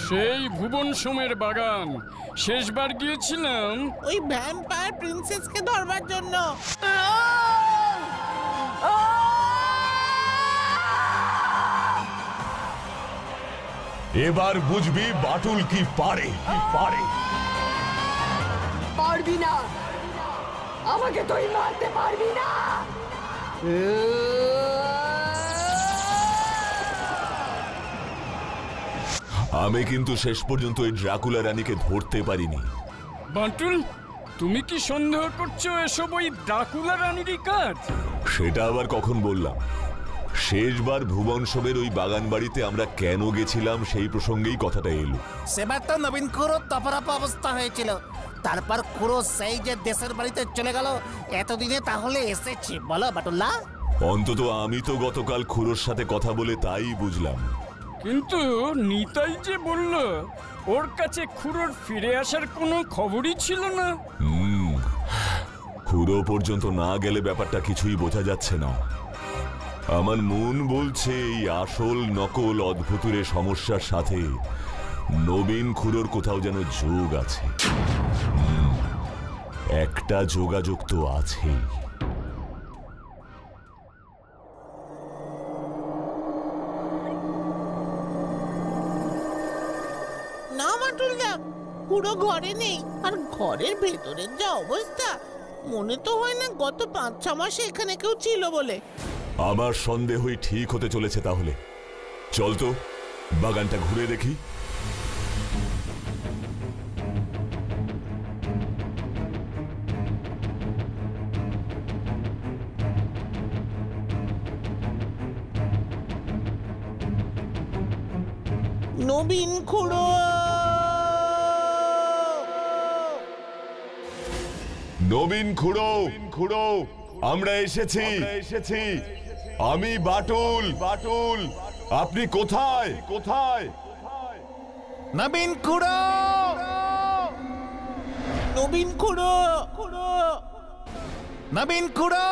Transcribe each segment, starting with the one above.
সেই ভুবন সোমের বাগান শেষবার গিয়েছিলাম ওই ভ্যাম্পায়ার প্রিন্সেসকে ধরবার জন্য। এবার বুঝবি বাটুল কি পারে। পারবি না, আমাকে তুই মারতে পারবি না। আমি কিন্তু শেষ পর্যন্ত এই ড্রাকুলা রানীকে ধরতে পারিনি। বাটুল, তুমি কি সন্দেহ করছো এসব ওই ড্রাকুলা রানীরই কাজ? সেটা আবার কখন বললাম? শেষবার ভুবন সোমের ওই বাগান বাড়িতে আমরা কেন গেছিলাম সেই প্রসঙ্গেই কথাটা এলো। সেবার তো নবীন খুড়ো তপরাপা অবস্থা হয়েছিল, তারপর খুড়ো সেই যে দেশের বাড়িতে চলে গেল, এতদিনে তাহলে এসেছি বলো বাটুল্লা? অন্তত আমি তো গতকাল খুড়োর সাথে কথা বলে তাই বুঝলাম। কিন্তু নিতাই যে বলল ওর কাছে খুড়োর ফিরে আসার কোনো খবরই ছিল না। খুড়ো পর্যন্ত না গেলে ব্যাপারটা কিছুই বোঝা যাচ্ছে না। আমার মন বলছে এই আসল নকল অদ্ভুতুরের সমস্যার সাথে নবীন খুড়োর কোথাও যেন যোগ আছে। একটা যোগাযোগ তো আছেই। না বাটুলদা, খুড়ো ঘরে নেই, আর ঘরের ভেতরের যা অবস্থা, মনে তো হয় না গত 5-6 মাসে এখানে কেউ ছিল বলে। আমার সন্দেহই ঠিক হতে চলেছে। তাহলে চল তো বাগানটা ঘুরে দেখি। নবীন খুড়ো, নবীন খুড়ো, আমরা এসেছি। আমি বাটুল। আপনি কোথায়? নবীন খুড়ো, নবীন খুড়ো, নবীন খুড়ো,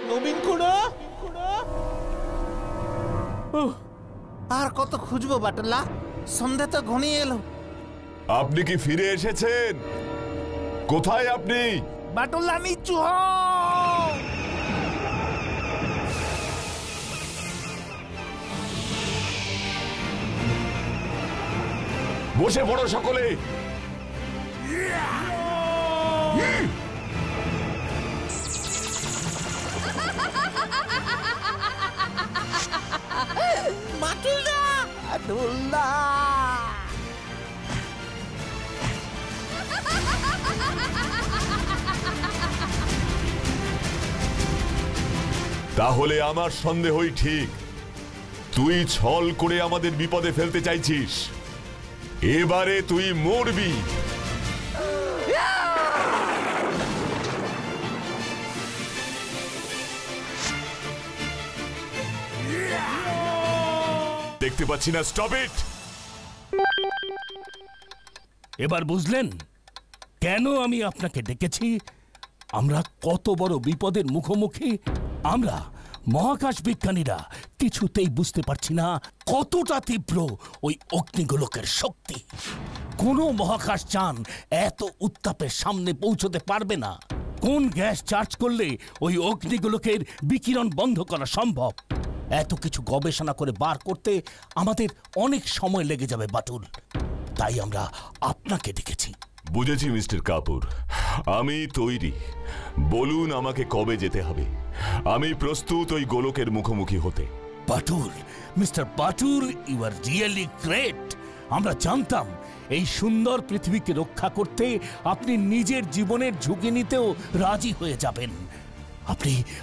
নবীন খুড়ো। আর কত খুঁজবো বাটুল্লা, সন্ধ্যা তো ঘনিয়ে এলো। আপনি কি ফিরে এসেছেন? কোথায় আপনি? বাটুল্লা নিচু হও। বসে পড়ো সকলে। বাটুল্লা, বাটুল্লা। তাহলে আমার সন্দেহই ঠিক। তুই ছল করে আমাদের বিপদে ফেলতে চাইছিস। এবারে তুই মরবি। দেখতে পাচ্ছি না? Stop it. এবার বুঝলেন কেন আমি আপনাকে ডেকেছি? আমরা কত বড় বিপদের মুখোমুখি। আমরা মহাকাশ বিজ্ঞানীরা কিছুতেই বুঝতে পারছি না কতটা তীব্র ওই অগ্নিগোলকের শক্তি। কোনো মহাকাশ যান এত উত্তাপের সামনে পৌঁছতে পারবে না। কোন গ্যাস চার্জ করলে ওই অগ্নিগোলকের বিকিরণ বন্ধ করা সম্ভব? এত কিছু গবেষণা করে বার করতে আমাদের অনেক সময় লেগে যাবে বাটুল। তাই আমরা আপনাকে ডেকেছি। বুঝেছি মিস্টার কাপুর, আমি তৈরি। বলুন আমাকে কবে যেতে হবে। আমি প্রস্তুত ওই গোলকের মুখোমুখি হতে। Batul, mister Batul, you are really great. আমরা জানতাম এই সুন্দর পৃথিবীকে রক্ষা করতে আপনি নিজের জীবনের ঝুঁকি নিতেও রাজি হয়ে যাবেন।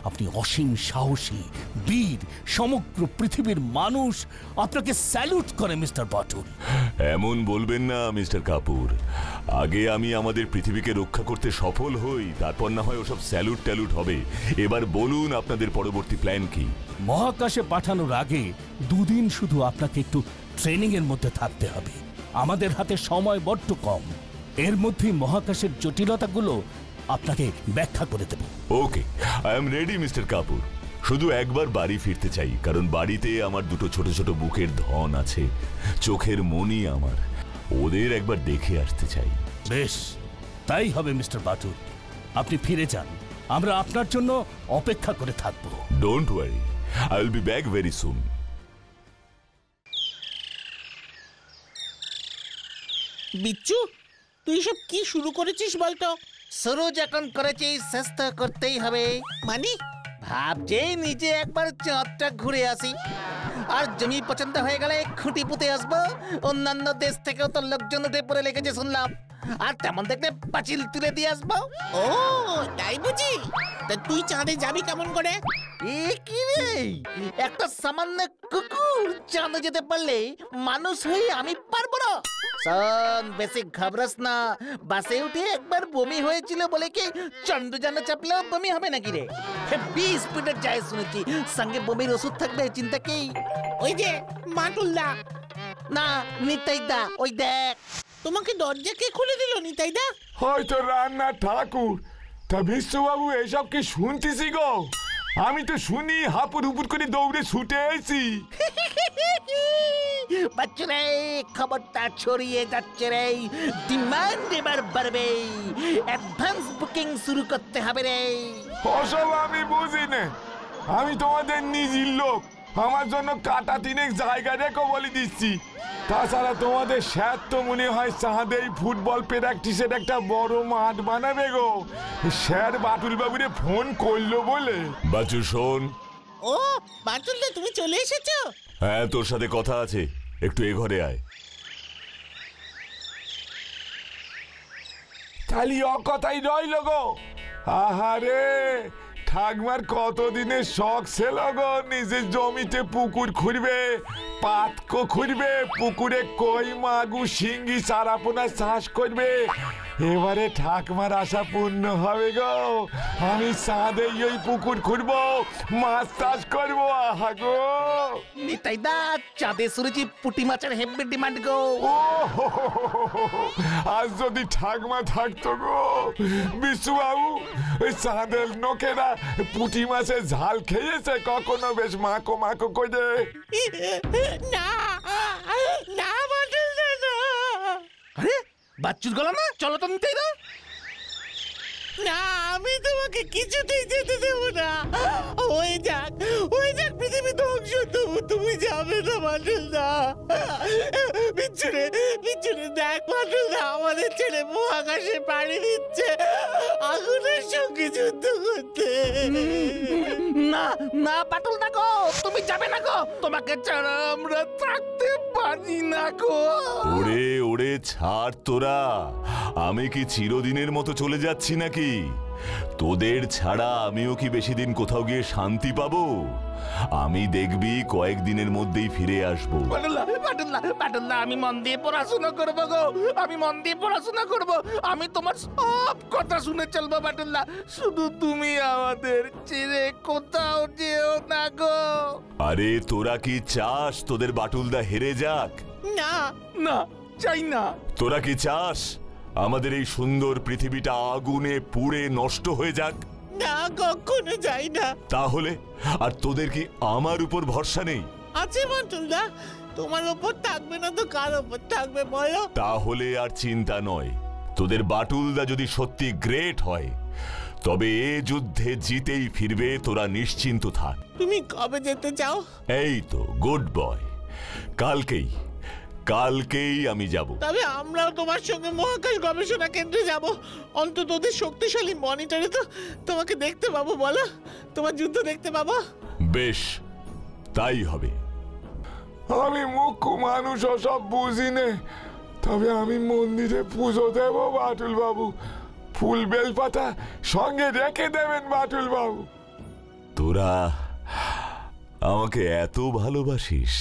আপনি অসীম সাহসী, বীর। সমগ্র পৃথিবীর মানুষ আপনাকে স্যালুট করে মিস্টার বাটুল। এমন বলবেন না মিস্টার কাপুর। আগে আমি আমাদের পৃথিবীকে রক্ষা করতে সফল হই, তারপর না হয় ওসব স্যালুট ট্যালুট হবে। এবার বলুন আপনাদের পরবর্তী প্ল্যান কি? মহাকাশে পাঠানোর আগে 2 দিন শুধু আপনাকে একটু ট্রেনিং এর মধ্যে থাকতে হবে। আমাদের হাতে সময় বড্ড কম। এর মধ্যেই মহাকাশের জটিলতাগুলো আপনাকে ব্যাখ্যা করে দেব। Okay, I am ready mister Kapoor. শুধু একবার বাড়ি ফিরতে চাই, কারণ বাড়িতে আমার দুটো ছোট ছোট বুকের ধন আছে, চোখের মনি আমার, ওদের একবার দেখে আসতে চাই। বেশ, তাই হবে মিস্টার বাটুল। আপনি ফিরে যান, আমরা আপনার জন্য অপেক্ষা করে থাকব। Don't worry, I will be back very soon. বিচ্ছু, তুই সব কি শুরু করেছিস বলতো? শুরু যখন করেছিস শেষ তো করতেই হবে। মানে ভাবছি নিজে একবার চাঁদটা ঘুরে আসি, আর জমি পছন্দ হয়ে গেলে খুঁটি পুঁতে আসবো। অন্যান্য দেশ থেকেও তো লোকজন উঠে পড়ে লেগেছে শুনলাম, আর তেমন দেখলে পাঁচিল তুলে দিয়ে আসবো। ও তাই বুঝি? তা তুই চাঁদে যাবি কেমন করে? এ কি রে, একটা সামান্য কুকুর চাঁদে যেতে পারলে মানুষ হয়ে আমি পারবো না? শোন, বেশি ঘাবড়াস না। বাসে উঠে একবার বমি হয়েছিল বলে কি চন্দ্রযানে চাপলেও বমি হবে নাকি রে? 20 স্পিডে যায় শুনেছি, সঙ্গে বমির ওষুধ থাকবে, চিন্তা কি? ওই যে মাটুলদা। না, নিতাই দা, ওই দেখ। তোমাকে দরজা কে খুলে দিল নিতাইদা? হয়তো রান্নার ঠাকুর। তা বিশ্ববাবু, এসব কি শুনতেছি গো? আমি তো শুনি হাপুর হুপুর করে দৌড়ে ছুটে এসেছি। বাচ্চা রে, খবরটা ছড়িয়ে যাচ্ছে রে, ডিমান্ড এবার বাড়বে, অ্যাডভান্স বুকিং শুরু করতে হবে রে। ওসব আমি বুঝি না, আমি তোমাদের নিজের লোক। আমার জন্য কাটা তিনেক জায়গা রেখো বলে দিচ্ছি। তাছাড়া তোমাদের স্যার তো মনে হয় চাঁদেই ফুটবল প্র্যাকটিসের একটা বড় মাঠ বানাবে গো। স্যার বাটুল বাবুরে ফোন করলো বলে। বাচ্চু শোন। ও বাটুলদা, তুমি চলে এসেছো? হ্যাঁ, তোর সাথে কথা আছে, একটু এ ঘরে আয়। খালি অকথাই রইল গো। আহারে, ঠাকমার কতদিনের শখ ছিল গো, নিজের জমিতে পুকুর খুঁড়বে, পাতকো খুঁড়বে, পুকুরে কই মাগু শিঙ্গি চারাপোনা চাষ করবে। এবারে ঠাকমার আশা পূর্ণ হবে গো। আমি চাঁদে ওই পুকুর খুঁড়বো, মাছ চাষ করবো। আহা গো, নিতাই দা, চাঁদে শুনেছি পুঁটি মাছের হেভি ডিমান্ড গো। ও হো হো হো হো হো হো। আজ যদি ঠাকমা থাকতো গো বিশ্ববাবু, ওই চাঁদের লোকেরা পুঁটি মাছের ঝাল খেয়েছে কখনো বেশ মাখো মাখো করে। না না বাটুলদা, না। আরে বাচ্চুর গলা না, চলো তো নিতাই দা। না, আমি তোমাকে কিছুতেই যেতে দেবো না। হয়ে যাক পৃথিবী ধ্বংস, তবু তুমি যাবে না বাটুলদা। বিচ্ছুরে দেখ বাটুলদা, আমাদের ছেলে মহাকাশে পাড়ি দিচ্ছে আগুনের সঙ্গে যুদ্ধ করতে। না না পাটুল না গো, তুমি যাবে না গো, তোমাকে ছাড়া আমরা থাকতে পারি না গো। ওরে ওরে, ছাড় তোরা। আমি কি চিরদিনের মতো চলে যাচ্ছি নাকি? তোদের ছাড়া আমিও কি বেশি দিন কোথাও গিয়ে শান্তি পাবো? আমি দেখবি কয়েকদিনের মধ্যেই ফিরে আসবো। পাটুল্লা, আমি মন দিয়ে পড়াশোনা করবো গো, আমি মন দিয়ে পড়াশোনা করবো। আমি তোমার সব কথা শুনে চলবো পাটুল্লা, শুধু তুমি আমাদের ছেড়ে কোথাও যেও না গো। আরে তোরা কি চাস তোদের বাটুলদা হেরে যাক? না না, চাই না। তোরা কি চাস আমাদের এই সুন্দর পৃথিবীটা আগুনে পুড়ে নষ্ট হয়ে যাক? না, কখনো যাই না। তাহলে আর তোদের কি আমার উপর ভরসা নেই? আছে বাটুলদা, তোমার ওপর থাকবে না তো কার ওপর থাকবে বলো? তাহলে আর চিন্তা নয়। তোদের বাটুলদা যদি সত্যি গ্রেট হয়, তবে এ যুদ্ধে জিতেই ফিরবে, তোরা নিশ্চিন্ত থাক। তুমি কবে যেতে চাও? এই তো গুড বয়, কালকেই আমি যাব। তবে আমরাও তোমার সঙ্গে মহাকাশ গবেষণা কেন্দ্রে যাব। অন্তত ওদের শক্তিশালী মনিটরে তো তোমাকে দেখতে পাবো, বলো? তোমার যুদ্ধ দেখতে পাবো। বেশ, তাই হবে। আমি মুখ্য মানুষ, সব বুঝি নে, তবে আমি মন্দিরে পুজো দেব বাটুল বাবু। ফুল বেলপাতা সঙ্গে রেখে দেবেন বাটুল বাবু। তোরা আমাকে এত ভালোবাসিস?